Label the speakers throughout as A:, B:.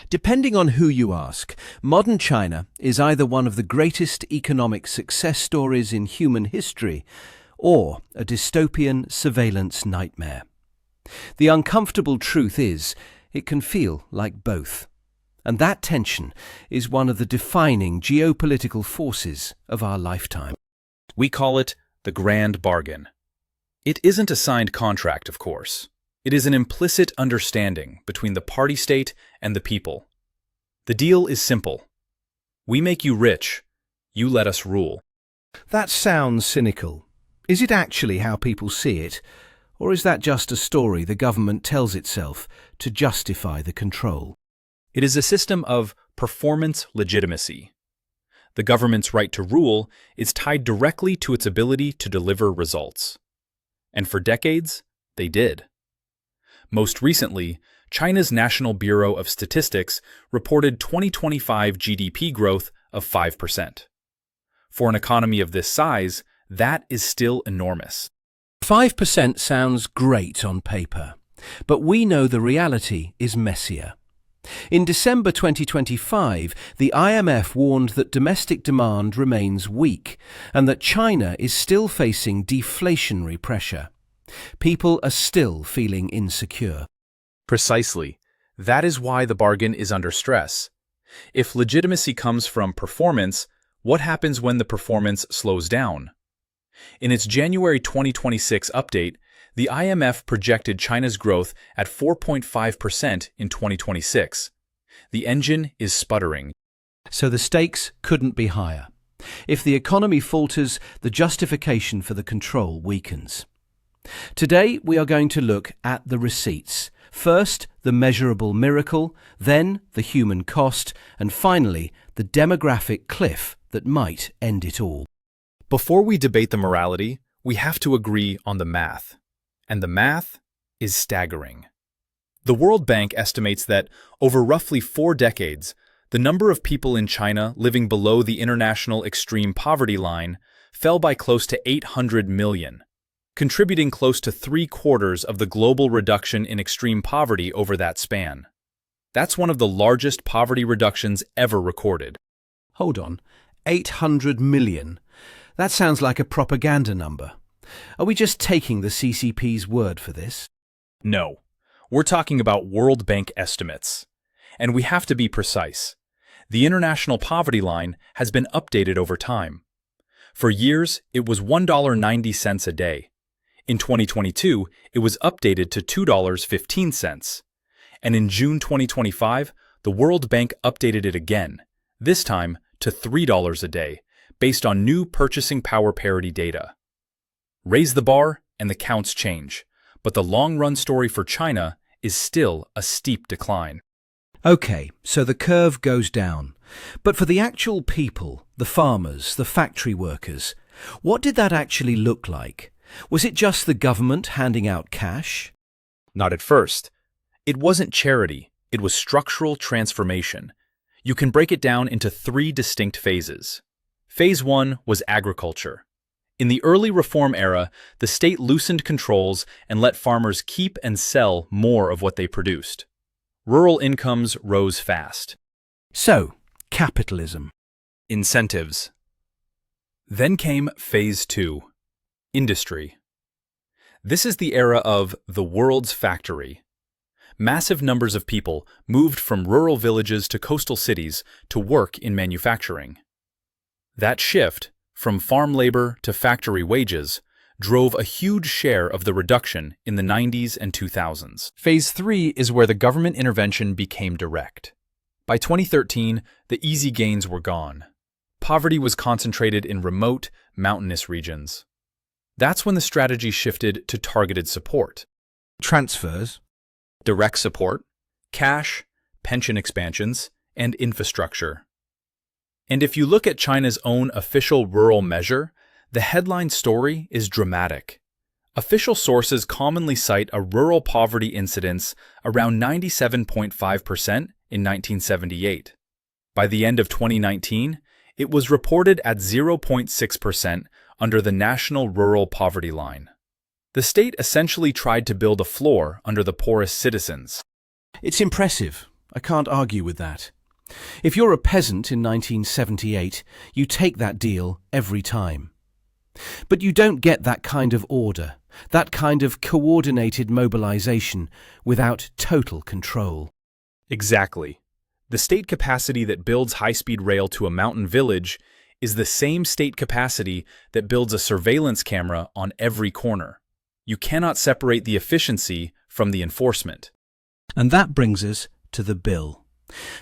A: Depending on who you ask, modern China is either one of the greatest economic success stories in human history or a dystopian surveillance nightmare. The uncomfortable truth is, it can feel like both. And that tension is one of the defining geopolitical forces of our lifetime.
B: We call it the grand bargain. It isn't a signed contract, of course. It is an implicit understanding between the party state and the people. The deal is simple. We make you rich, you let us rule.
A: That sounds cynical. Is it actually how people see it, or is that just a story the government tells itself to justify the control?
B: It is a system of performance legitimacy. The government's right to rule is tied directly to its ability to deliver results. And for decades, they did. Most recently, China's National Bureau of Statistics reported 2025 GDP growth of 5%. For an economy of this size, that is still enormous.
A: 5% sounds great on paper, but we know the reality is messier. In December 2025, the IMF warned that domestic demand remains weak and that China is still facing deflationary pressure. People are still feeling insecure.
B: Precisely. That is why the bargain is under stress. If legitimacy comes from performance, what happens when the performance slows down? In its January 2026 update, the IMF projected China's growth at 4.5% in 2026. The engine is sputtering.
A: So the stakes couldn't be higher. If the economy falters, the justification for the control weakens. Today, we are going to look at the receipts. First, the measurable miracle, then the human cost, and finally, the demographic cliff that might end it all.
B: Before we debate the morality, we have to agree on the math. And the math is staggering. The World Bank estimates that over roughly 4 decades, the number of people in China living below the international extreme poverty line fell by close to 800 million, contributing close to 3/4 of the global reduction in extreme poverty over that span. That's one of the largest poverty reductions ever recorded.
A: Hold on, 800 million? That sounds like a propaganda number. Are we just taking the CCP's word for this?
B: No, we're talking about World Bank estimates. And we have to be precise. The international poverty line has been updated over time. For years, it was $1.90 a day. In 2022, it was updated to $2.15. And in June 2025, the World Bank updated it again, this time to $3 a day, based on new purchasing power parity data. Raise the bar and the counts change, but the long-run story for China is still a steep decline.
A: Okay, so the curve goes down. But for the actual people, the farmers, the factory workers, what did that actually look like? Was it just the government handing out cash?
B: Not at first. It wasn't charity, it was structural transformation. You can break it down into 3 distinct phases. Phase 1 was agriculture. In the early reform era, the state loosened controls and let farmers keep and sell more of what they produced. Rural incomes rose fast.
A: So, capitalism.
B: Incentives. Then came Phase 2, industry. This is the era of the world's factory. Massive numbers of people moved from rural villages to coastal cities to work in manufacturing. That shift, from farm labor to factory wages, drove a huge share of the reduction in the 90s and 2000s. Phase 3 is where the government intervention became direct. By 2013, the easy gains were gone. Poverty was concentrated in remote, mountainous regions. That's when the strategy shifted to targeted support.
A: Transfers.
B: Direct support, cash, pension expansions, and infrastructure. And if you look at China's own official rural measure, the headline story is dramatic. Official sources commonly cite a rural poverty incidence around 97.5% in 1978. By the end of 2019, it was reported at 0.6% under the National Rural Poverty Line. The state essentially tried to build a floor under the poorest citizens.
A: It's impressive, I can't argue with that. If you're a peasant in 1978, you take that deal every time. But you don't get that kind of order, that kind of coordinated mobilization without total control.
B: Exactly. The state capacity that builds high-speed rail to a mountain village is the same state capacity that builds a surveillance camera on every corner. You cannot separate the efficiency from the enforcement.
A: And that brings us to the bill.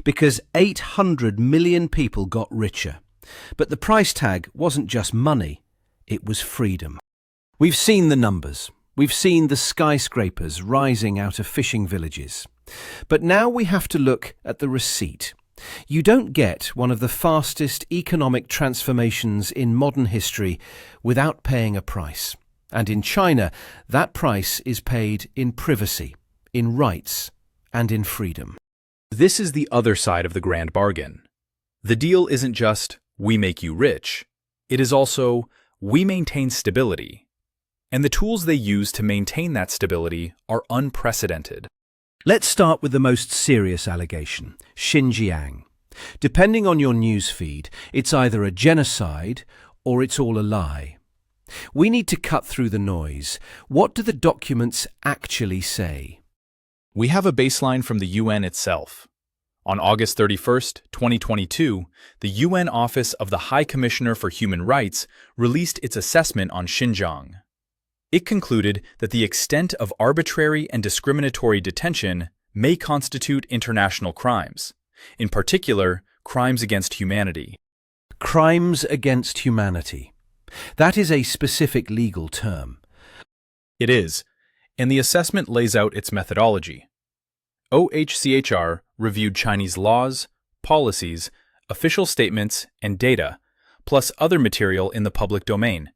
A: Because 800 million people got richer. But the price tag wasn't just money, it was freedom. We've seen the numbers. We've seen the skyscrapers rising out of fishing villages. But now we have to look at the receipt. You don't get one of the fastest economic transformations in modern history without paying a price. And in China, that price is paid in privacy, in rights, and in freedom.
B: This is the other side of the grand bargain. The deal isn't just, we make you rich. It is also, we maintain stability. And the tools they use to maintain that stability are unprecedented.
A: Let's start with the most serious allegation, Xinjiang. Depending on your news feed, it's either a genocide or it's all a lie. We need to cut through the noise. What do the documents actually say?
B: We have a baseline from the UN itself. On August 31st, 2022, the UN Office of the High Commissioner for Human Rights released its assessment on Xinjiang. It concluded that the extent of arbitrary and discriminatory detention may constitute international crimes, in particular, crimes against humanity.
A: Crimes against humanity. That is a specific legal term.
B: It is, and the assessment lays out its methodology. OHCHR reviewed Chinese laws, policies, official statements, and data, plus other material in the public domain,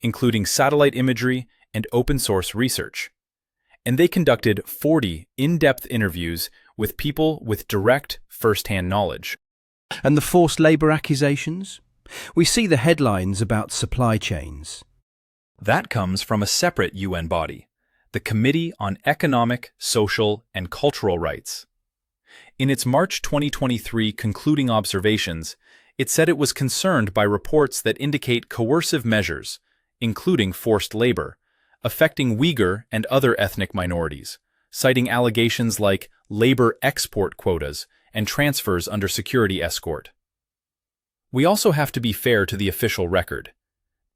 B: including satellite imagery and open-source research. And they conducted 40 in-depth interviews with people with direct, first-hand knowledge.
A: And the forced labor accusations? We see the headlines about supply chains.
B: That comes from a separate UN body, the Committee on Economic, Social, and Cultural Rights. In its March 2023 concluding observations, it said it was concerned by reports that indicate coercive measures, including forced labor, affecting Uyghur and other ethnic minorities, citing allegations like labor export quotas and transfers under security escort. We also have to be fair to the official record.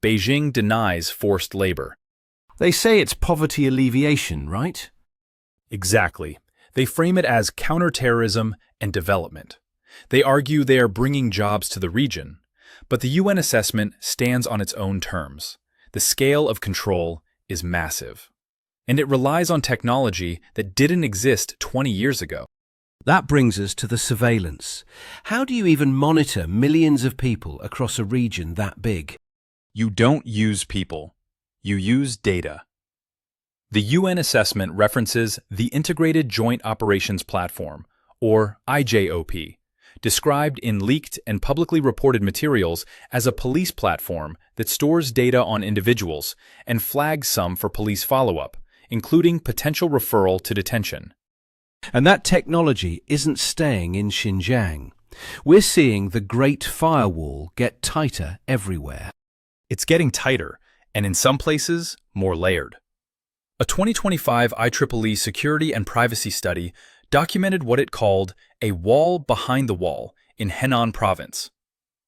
B: Beijing denies forced labor.
A: They say it's poverty alleviation, right?
B: Exactly. They frame it as counterterrorism and development. They argue they are bringing jobs to the region, but the UN assessment stands on its own terms. The scale of control is massive, and it relies on technology that didn't exist 20 years ago.
A: That brings us to the surveillance. How do you even monitor millions of people across a region that big?
B: You don't use people. You use data. The UN assessment references the Integrated Joint Operations Platform, or IJOP, described in leaked and publicly reported materials as a police platform that stores data on individuals and flags some for police follow-up, including potential referral to detention.
A: And that technology isn't staying in Xinjiang. We're seeing the Great Firewall get tighter everywhere.
B: It's getting tighter, and in some places, more layered. A 2025 IEEE security and privacy study documented what it called a wall behind the wall in Henan province,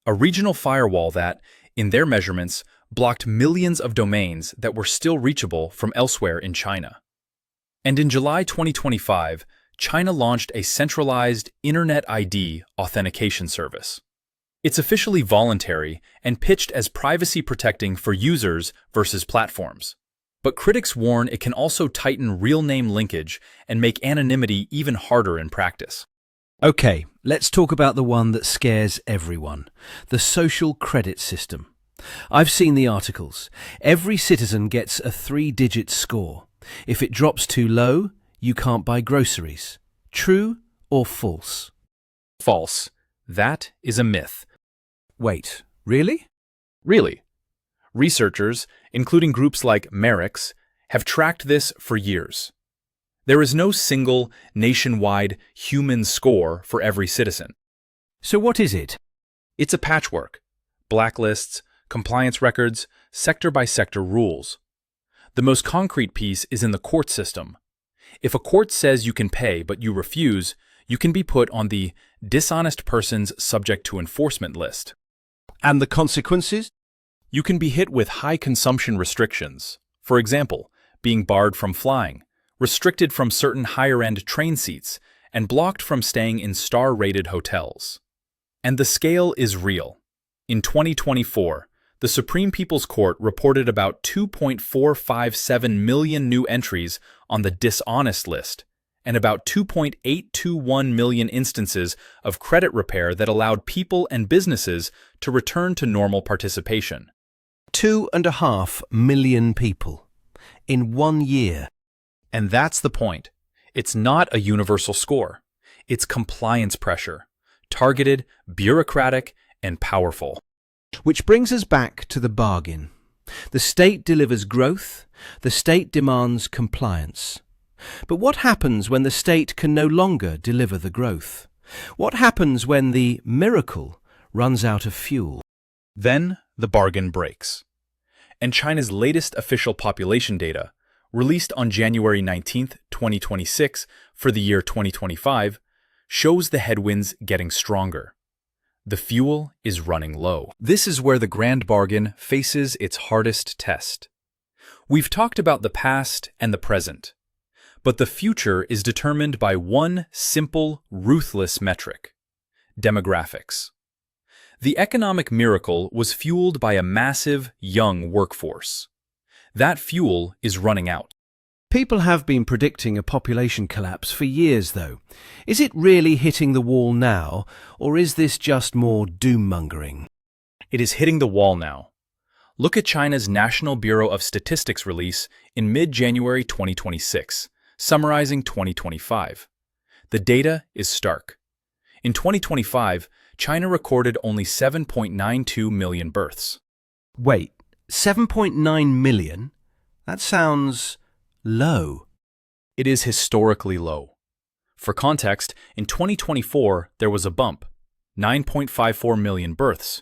B: a regional firewall that, in their measurements, blocked millions of domains that were still reachable from elsewhere in China. And in July 2025, China launched a centralized Internet ID authentication service. It's officially voluntary and pitched as privacy protecting for users versus platforms. But critics warn it can also tighten real name linkage and make anonymity even harder in practice.
A: Okay, let's talk about the one that scares everyone, the social credit system. I've seen the articles. Every citizen gets a 3-digit score. If it drops too low, you can't buy groceries. True or false?
B: False. That is a myth.
A: Wait, really?
B: Really. Researchers, including groups like Merix, have tracked this for years. There is no single, nationwide, human score for every citizen.
A: So what is it?
B: It's a patchwork. Blacklists, compliance records, sector-by-sector rules. The most concrete piece is in the court system. If a court says you can pay but you refuse, you can be put on the dishonest persons subject to enforcement list.
A: And the consequences?
B: You can be hit with high consumption restrictions. For example, being barred from flying, restricted from certain higher-end train seats, and blocked from staying in star-rated hotels. And the scale is real. In 2024, the Supreme People's Court reported about 2.457 million new entries on the dishonest list, and about 2.821 million instances of credit repair that allowed people and businesses to return to normal participation.
A: 2.5 million people in 1 year.
B: And that's the point. It's not a universal score. It's compliance pressure, targeted, bureaucratic, and powerful.
A: Which brings us back to the bargain. The state delivers growth, the state demands compliance. But what happens when the state can no longer deliver the growth? What happens when the miracle runs out of fuel?
B: Then the bargain breaks. And China's latest official population data, released on January 19, 2026 for the year 2025, shows the headwinds getting stronger. The fuel is running low. This is where the grand bargain faces its hardest test. We've talked about the past and the present, but the future is determined by one simple, ruthless metric: demographics. The economic miracle was fueled by a massive, young workforce. That fuel is running out.
A: People have been predicting a population collapse for years, though. Is it really hitting the wall now, or is this just more doom-mongering?
B: It is hitting the wall now. Look at China's National Bureau of Statistics release in mid-January 2026, summarizing 2025. The data is stark. In 2025, China recorded only 7.92 million births.
A: Wait, 7.9 million? That sounds low.
B: It is historically low. For context, in 2024, there was a bump, 9.54 million births,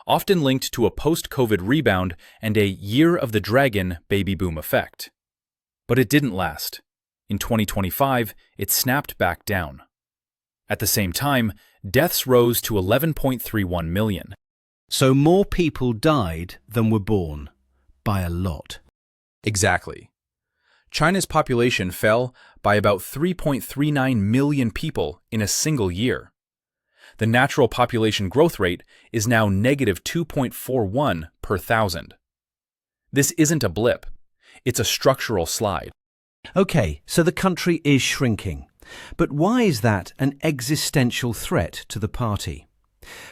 B: often linked to a post-COVID rebound and a Year of the Dragon baby boom effect. But it didn't last. In 2025, it snapped back down. At the same time, deaths rose to 11.31 million.
A: So more people died than were born, by a lot.
B: Exactly. China's population fell by about 3.39 million people in a single year. The natural population growth rate is now negative 2.41 per thousand. This isn't a blip. It's a structural slide.
A: Okay, so the country is shrinking. But why is that an existential threat to the party?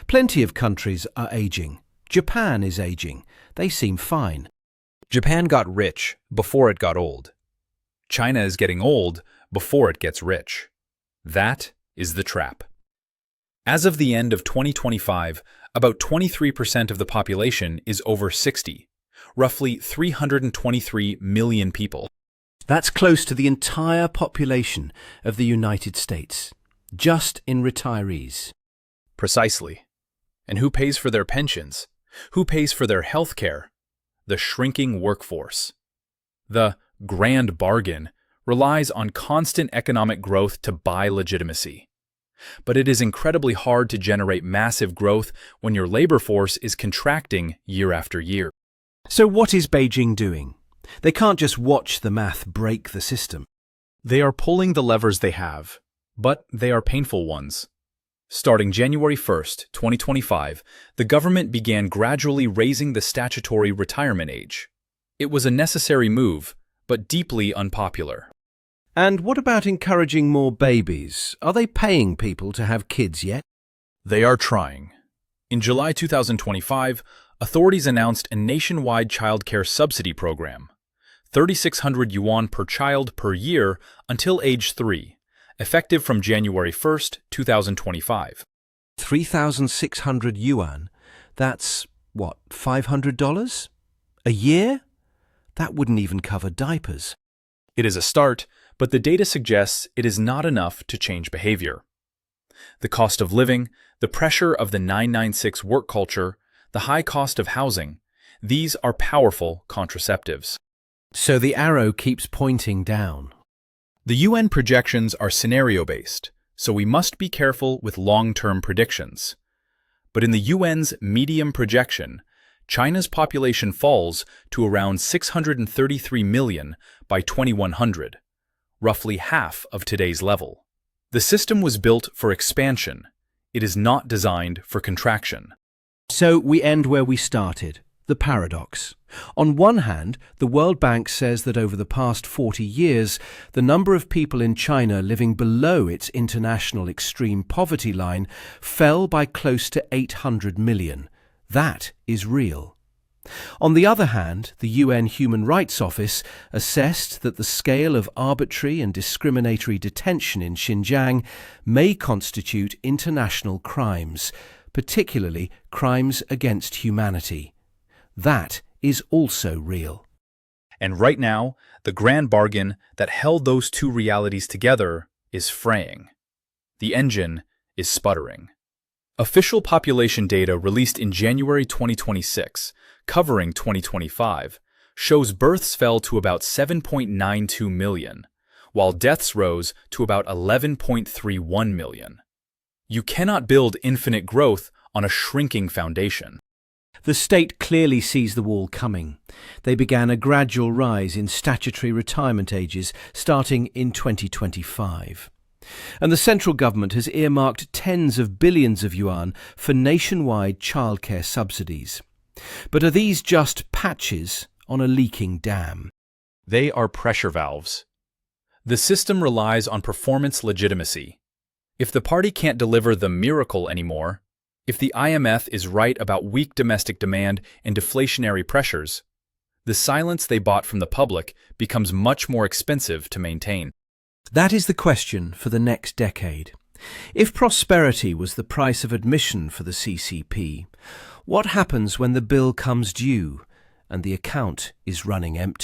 A: Plenty of countries are aging. Japan is aging. They seem fine.
B: Japan got rich before it got old. China is getting old before it gets rich. That is the trap. As of the end of 2025, about 23% of the population is over 60, roughly 323 million people.
A: That's close to the entire population of the United States, just in retirees.
B: Precisely. And who pays for their pensions? Who pays for their health care? The shrinking workforce. The grand bargain relies on constant economic growth to buy legitimacy. But it is incredibly hard to generate massive growth when your labor force is contracting year after year.
A: So what is Beijing doing? They can't just watch the math break the system.
B: They are pulling the levers they have, but they are painful ones. Starting January 1st, 2025, the government began gradually raising the statutory retirement age. It was a necessary move, but deeply unpopular.
A: And what about encouraging more babies? Are they paying people to have kids yet?
B: They are trying. In July 2025, authorities announced a nationwide childcare subsidy program, 3,600 yuan per child per year until age 3, effective from January 1st, 2025.
A: 3,600 yuan? That's, what, $500? A year? That wouldn't even cover diapers.
B: It is a start, but the data suggests it is not enough to change behavior. The cost of living, the pressure of the 996 work culture, the high cost of housing, these are powerful contraceptives.
A: So the arrow keeps pointing down.
B: The UN projections are scenario-based, so we must be careful with long-term predictions. But in the UN's medium projection, China's population falls to around 633 million by 2100, roughly half of today's level. The system was built for expansion. It is not designed for contraction.
A: So we end where we started, the paradox. On one hand, the World Bank says that over the past 40 years, the number of people in China living below its international extreme poverty line fell by close to 800 million. That is real. On the other hand, the UN Human Rights Office assessed that the scale of arbitrary and discriminatory detention in Xinjiang may constitute international crimes, particularly crimes against humanity. That is also real.
B: And right now, the grand bargain that held those two realities together is fraying. The engine is sputtering. Official population data released in January 2026, covering 2025, shows births fell to about 7.92 million, while deaths rose to about 11.31 million. You cannot build infinite growth on a shrinking foundation.
A: The state clearly sees the wall coming. They began a gradual rise in statutory retirement ages starting in 2025. And the central government has earmarked tens of billions of yuan for nationwide childcare subsidies. But are these just patches on a leaking dam?
B: They are pressure valves. The system relies on performance legitimacy. If the party can't deliver the miracle anymore, if the IMF is right about weak domestic demand and deflationary pressures, the silence they bought from the public becomes much more expensive to maintain.
A: That is the question for the next decade. If prosperity was the price of admission for the CCP, what happens when the bill comes due and the account is running empty?